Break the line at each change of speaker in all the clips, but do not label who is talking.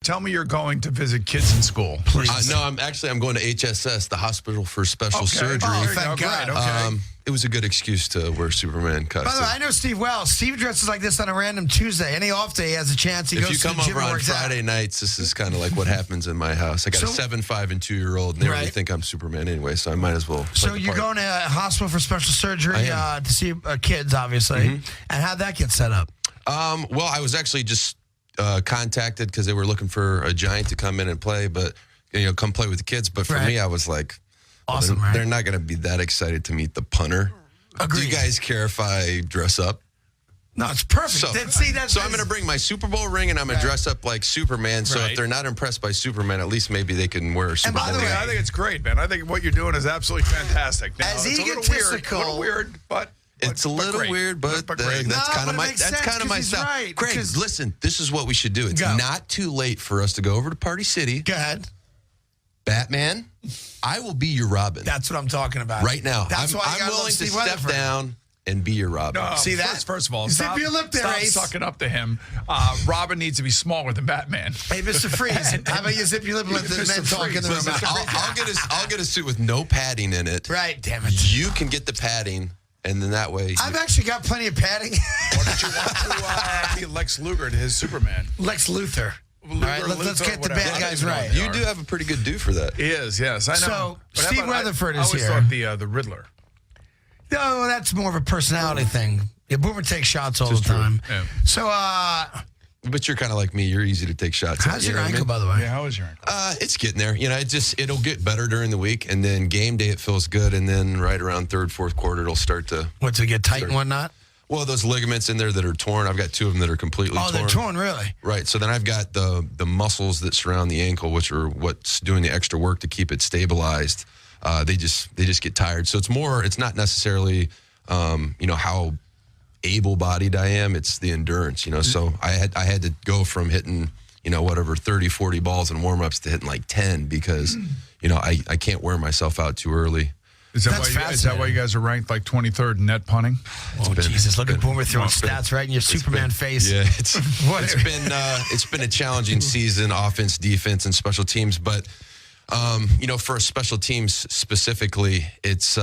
tell me you're going to visit kids in school.
Please. No, I'm going to HSS, the Hospital for Special Surgery.
Oh, thank God. Okay.
It was a good excuse to wear Superman costume.
By the way, I know Steve well. Steve dresses like this on a random Tuesday. Any off day, he has a chance.
If you come over on Friday nights, this is kind of like what happens in my house. I got a 7, 5, and 2-year-old, and they already think I'm Superman anyway, so I might as well.
So you're going to a hospital for special surgery to see kids, obviously. Mm-hmm. And how'd that get set up?
Well, I was actually just contacted because they were looking for a giant to come in and play, but come play with the kids. But for me, I was like,
awesome,
they're not going to be that excited to meet the punter.
Agreed.
Do you guys care if I dress up?
No, it's perfect.
So I'm going to bring my Super Bowl ring, and I'm going to dress up like Superman. So if they're not impressed by Superman, at least maybe they can wear a Superman.
And by the way, I think it's great, man. I think what you're doing is absolutely fantastic. Now,
as
it's
egotistical,
a little weird, but
it's a little weird, but that's kind of my style.
Right,
Craig, listen, this is what we should do. It's not too late for us to go over to Party City.
Go ahead.
Batman, I will be your Robin.
That's what I'm talking about.
Right now.
That's why
I'm willing to step down and be your Robin.
No,
see that?
First of all,
zip your lip there,
stop
Ace.
sucking up to him. Robin needs to be smaller than Batman.
Hey, Mr. Freeze, how about you zip your lip and let the men talk in the room?
I'll get a suit with no padding in it.
Right, damn it.
You can get the padding, and then that way...
I've actually got plenty of padding.
Or did you want to be Lex Luger to his Superman?
Lex Luthor. All right, let's get the bad guys right.
You do have a pretty good do for that.
He is, yes. I know.
So, Steve Weatherford is here.
I always thought the Riddler.
No, that's more of a personality thing. Yeah, Boomer takes shots all the time. Yeah. So,
but you're kind of like me. You're easy to take shots at.
How's your ankle, by the way?
Yeah, how is your ankle?
It's getting there. It'll get better during the week, and then game day it feels good, and then right around third, fourth quarter it'll start to...
To get tight and whatnot?
Well, those ligaments in there that are torn, I've got 2 of them that are completely torn.
Oh, they're torn, really?
Right. So then I've got the muscles that surround the ankle, which are what's doing the extra work to keep it stabilized. They just get tired. So it's not necessarily, how able-bodied I am. It's the endurance, So I had to go from hitting, 30, 40 balls in warm-ups to hitting like 10 because, I can't wear myself out too early.
Is that why you guys are ranked like 23rd in net punting?
Oh, Jesus. Look at Boomer throwing stats right in your Superman face.
Yeah, it's been a challenging season, offense, defense, and special teams. But, for special teams specifically, it's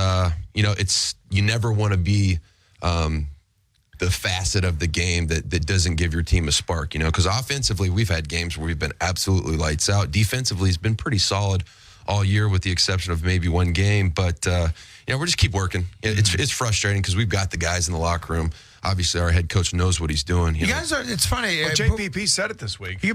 you never want to be the facet of the game that doesn't give your team a spark, because offensively, we've had games where we've been absolutely lights out. Defensively, it's been pretty solid all year with the exception of maybe one game. But, we're just keep working. It's frustrating because we've got the guys in the locker room. Obviously, our head coach knows what he's doing.
You guys are, it's funny.
Well, JPP said it this week.
He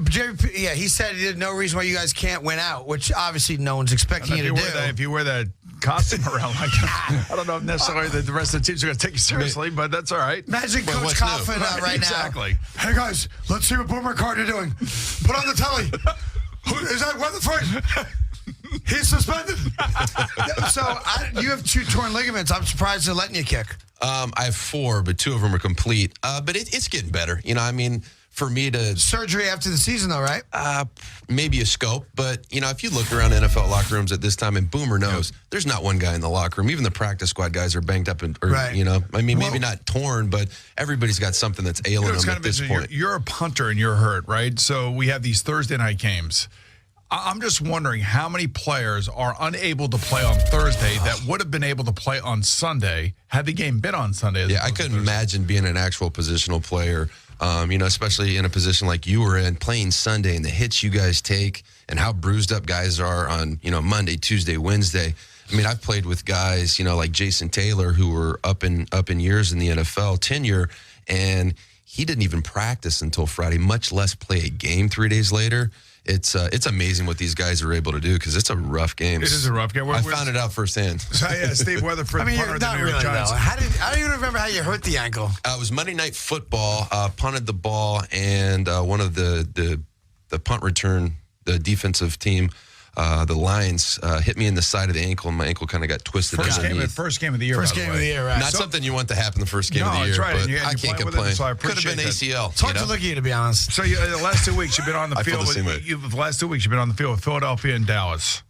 said there's no reason why you guys can't win out, which obviously no one's expecting you to do.
If you wear that costume around like that, I don't know if necessarily the rest of the teams are going to take you seriously, but that's all right.
Imagine Coach Coughlin right now.
Exactly.
Hey, guys, let's see what Boomer Carton are doing. Put on the telly. Is that Weatherford? He's suspended. So you have 2 torn ligaments. I'm surprised they're letting you kick.
I have 4, but 2 of them are complete. But it's getting better. For me to...
Surgery after the season, though, right?
Maybe a scope. But, if you look around NFL locker rooms at this time, and Boomer knows, there's not one guy in the locker room. Even the practice squad guys are banged up. Maybe not torn, but everybody's got something that's ailing them at this point.
You're a punter and you're hurt, right? So we have these Thursday night games. I'm just wondering how many players are unable to play on Thursday that would have been able to play on Sunday had the game been on Sunday.
Yeah, I couldn't imagine being an actual positional player, especially in a position like you were in, playing Sunday and the hits you guys take and how bruised up guys are on, Monday, Tuesday, Wednesday. I've played with guys, like Jason Taylor, who were up in years in the NFL, tenure, and he didn't even practice until Friday, much less play a game 3 days later. It's amazing what these guys are able to do because it's a rough game.
It is a rough game.
I found it out firsthand.
So, Steve Weatherford, punter of the New York Giants.
I don't even remember how you hurt the ankle.
It was Monday Night Football, punted the ball, and one of the punt return, the defensive team, the Lions, hit me in the side of the ankle, and my ankle kind of got twisted.
First game of the year.
First game of the year, right?
Not something you want to happen the first game of the year.
That's right.
But
I
can't complain.
So
could have been ACL.
It's hard to look at you, to be honest.
So the last 2 weeks you've been on the field. The last 2 weeks you've been on the field with Philadelphia and Dallas.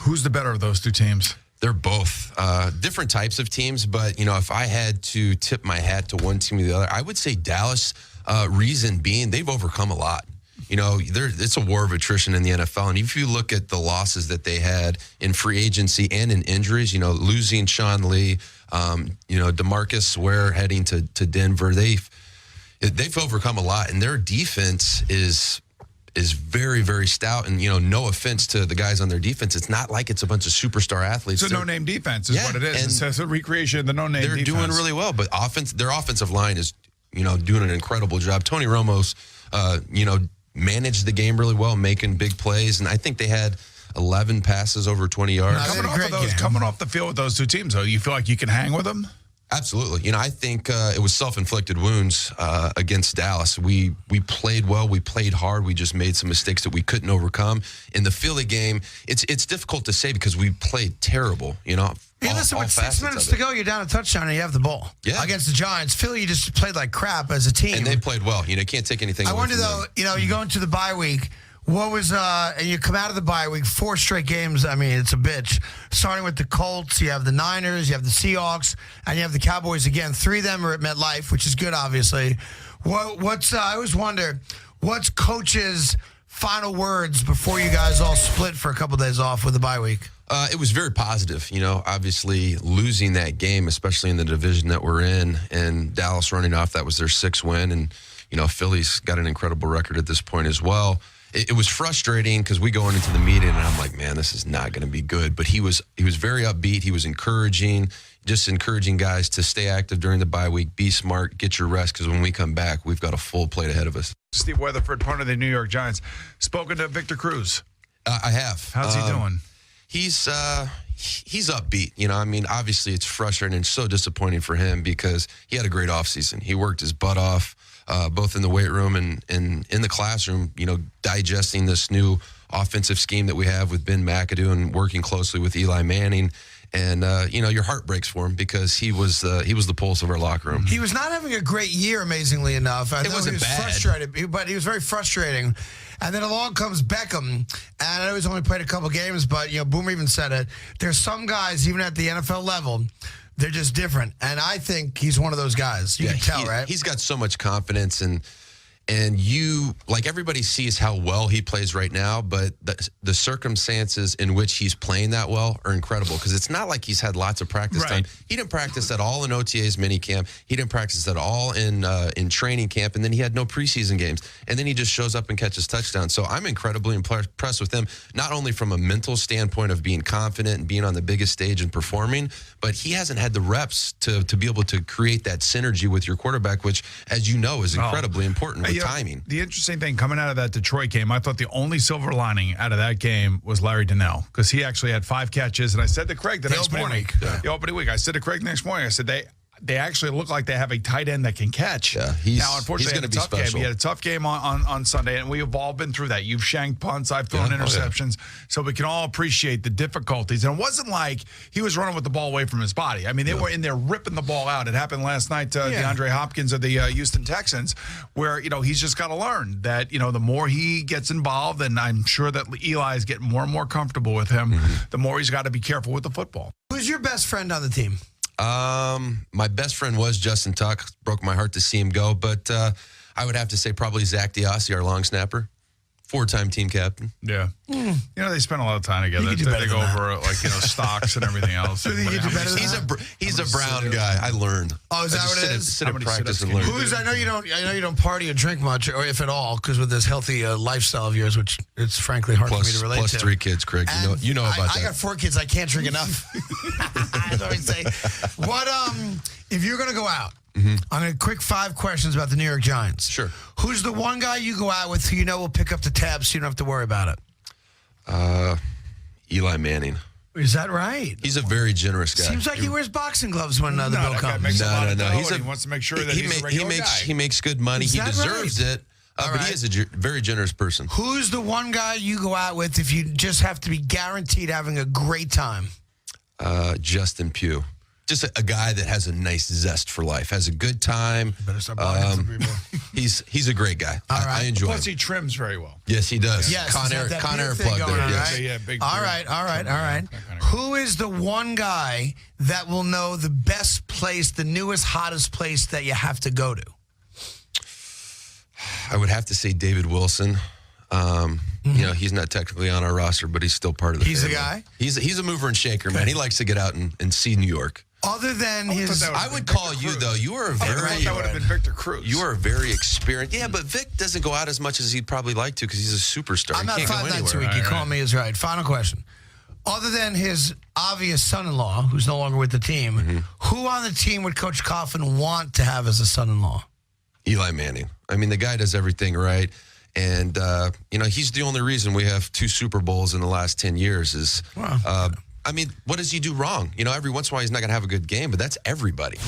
Who's the better of those 2 teams?
They're both different types of teams, but if I had to tip my hat to one team or the other, I would say Dallas. Reason being, they've overcome a lot. it's a war of attrition in the NFL. And if you look at the losses that they had in free agency and in injuries, losing Sean Lee, DeMarcus Ware heading to Denver, they've overcome a lot, and their defense is very, very stout. And, no offense to the guys on their defense, it's not like it's a bunch of superstar athletes.
It's a no-name defense is what it is. It's a recreation of the no-name defense.
They're doing really well, but their offensive line is, doing an incredible job. Tony Romo's, managed the game really well, making big plays, and I think they had 11 passes over 20 yards.
Coming off the field with those two teams, though, you feel like you can hang with them?
Absolutely. I think it was self-inflicted wounds against Dallas. We played well. We played hard. We just made some mistakes that we couldn't overcome. In the Philly game, it's difficult to say because we played terrible,
Listen, with 6 minutes to go, you're down a touchdown and you have the ball.
Yeah.
Against the Giants. Philly, you just played like crap as a team.
And they played well. You can't take anything away
from them. I wonder, though, you go into the bye week. What was, and you come out of the bye week, 4 straight games. I mean, it's a bitch. Starting with the Colts, you have the Niners, you have the Seahawks, and you have the Cowboys again. 3 of them are at MetLife, which is good, obviously. I always wonder, what's coach's final words before you guys all split for a couple days off with the bye week?
It was very positive. Obviously losing that game, especially in the division that we're in, and Dallas running off, that was their 6th win. And, Philly's got an incredible record at this point as well. It was frustrating because we going into the meeting and I'm like, man, this is not going to be good. But he was very upbeat. He was encouraging guys to stay active during the bye week, be smart, get your rest, because when we come back, we've got a full plate ahead of us.
Steve Weatherford, part of the New York Giants, spoken to Victor Cruz.
I have.
How's he doing?
He's upbeat. Obviously it's frustrating and so disappointing for him because he had a great offseason. He worked his butt off, both in the weight room and in the classroom, digesting this new offensive scheme that we have with Ben McAdoo and working closely with Eli Manning. And, your heart breaks for him because he was the pulse of our locker room.
He was not having a great year, amazingly enough. I know he was frustrated, but he was very frustrating. And then along comes Beckham, and I know he's only played a couple games, but, Boomer even said it. There's some guys, even at the NFL level, they're just different. And I think he's one of those guys. You can tell, right?
He's got so much confidence, and everybody sees how well he plays right now, but the circumstances in which he's playing that well are incredible because it's not like he's had lots of practice time. He didn't practice at all in OTA's minicamp. He didn't practice at all in training camp, and then he had no preseason games. And then he just shows up and catches touchdowns. So I'm incredibly impressed with him, not only from a mental standpoint of being confident and being on the biggest stage and performing, but he hasn't had the reps to be able to create that synergy with your quarterback, which, as you know, is incredibly important. Timing.
The interesting thing coming out of that Detroit game, I thought the only silver lining out of that game was Larry Donnell because he actually had 5 catches. And I said to Craig the opening week, I said to Craig the next morning, I said, they actually look like they have a tight end that can catch.
Yeah,
now, unfortunately, he had a tough game. He had a tough game on Sunday, and we have all been through that. You've shanked punts. I've thrown interceptions. So we can all appreciate the difficulties. And it wasn't like he was running with the ball away from his body. I mean, they were in there ripping the ball out. It happened last night to DeAndre Hopkins of the Houston Texans, where, he's just got to learn that, the more he gets involved, and I'm sure that Eli is getting more and more comfortable with him, the more he's got to be careful with the football.
Who's your best friend on the team?
My best friend was Justin Tuck. Broke my heart to see him go, but I would have to say probably Zach Diossi, our long snapper, 4-time team captain.
Yeah. They spend a lot of time together. They go over stocks and everything else.
He's a Brown guy. I learned.
Oh, is that what it is?
Sit and practice and learn.
I know you don't party or drink much, or if at all, because with this healthy lifestyle of yours, which it's frankly hard for me to relate
plus
to.
3 kids, Craig. You know about that.
I got 4 kids. I can't drink enough. I always say, if you're going to go out, on a quick 5 questions about the New York Giants.
Sure.
Who's the one guy you go out with who will pick up the tab so you don't have to worry about it?
Eli Manning.
Is that right?
He's a very generous guy.
Seems like he wears boxing gloves when the bill comes.
No. He wants to make sure that he's a regular guy.
He makes good money. He deserves it. But he is a very generous person.
Who's the one guy you go out with if you just have to be guaranteed having a great time?
Justin Pugh. Just a guy that has a nice zest for life, has a good time.
Better start buying some people.
He's a great guy. I enjoy him.
Plus, he trims very well.
Yes, he does.
Yes,
Con Air plug there.
Yes.
Yeah, big.
All right. Who is the one guy that will know the best place, the newest, hottest place that you have to go to?
I would have to say David Wilson. You know, he's not technically on our roster, but he's still part of the
He's the
family.
guy?
He's a mover and shaker, man. He likes to get out and see New York.
Other than his...
I would call you, though. You are a
I
very...
thought that would have been Victor Cruz.
You are very experienced. Yeah, but Vic doesn't go out as much as he'd probably like to because he's a superstar.
I'm
he
not
can't
5
go
nights a
anywhere.
week. You call me is right. Final question. Other than his obvious son-in-law, who's no longer with the team, who on the team would Coach Coffin want to have as a son-in-law?
Eli Manning. I mean, the guy does everything right. And, you know, he's the only reason we have 2 Super Bowls in the last 10 years is,
Wow.
I mean, what does he do wrong? You know, every once in a while he's not going to have a good game, but that's everybody.